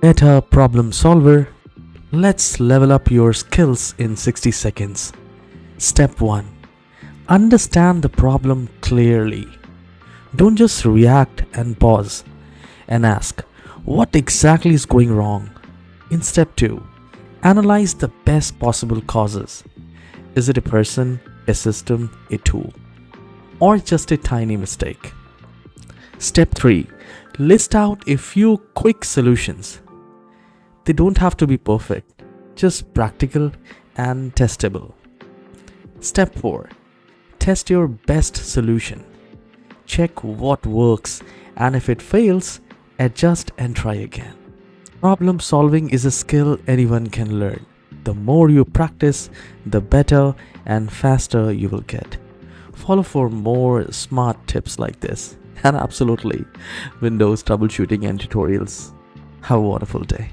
Better problem solver. Let's level up your skills in 60 seconds. Step 1. Understand the problem clearly. Don't just react and pause and ask, what exactly is going wrong? In step 2, analyze the best possible causes. Is it a person, a system, a tool, or just a tiny mistake? Step 3, list out a few quick solutions. They don't have to be perfect, just practical and testable. Step 4, test your best solution. Check what works, and if it fails, adjust and try again. Problem solving is a skill anyone can learn. The more you practice, the better and faster you will get. Follow for more smart tips like this, and absolutely Windows troubleshooting and tutorials. Have a wonderful day.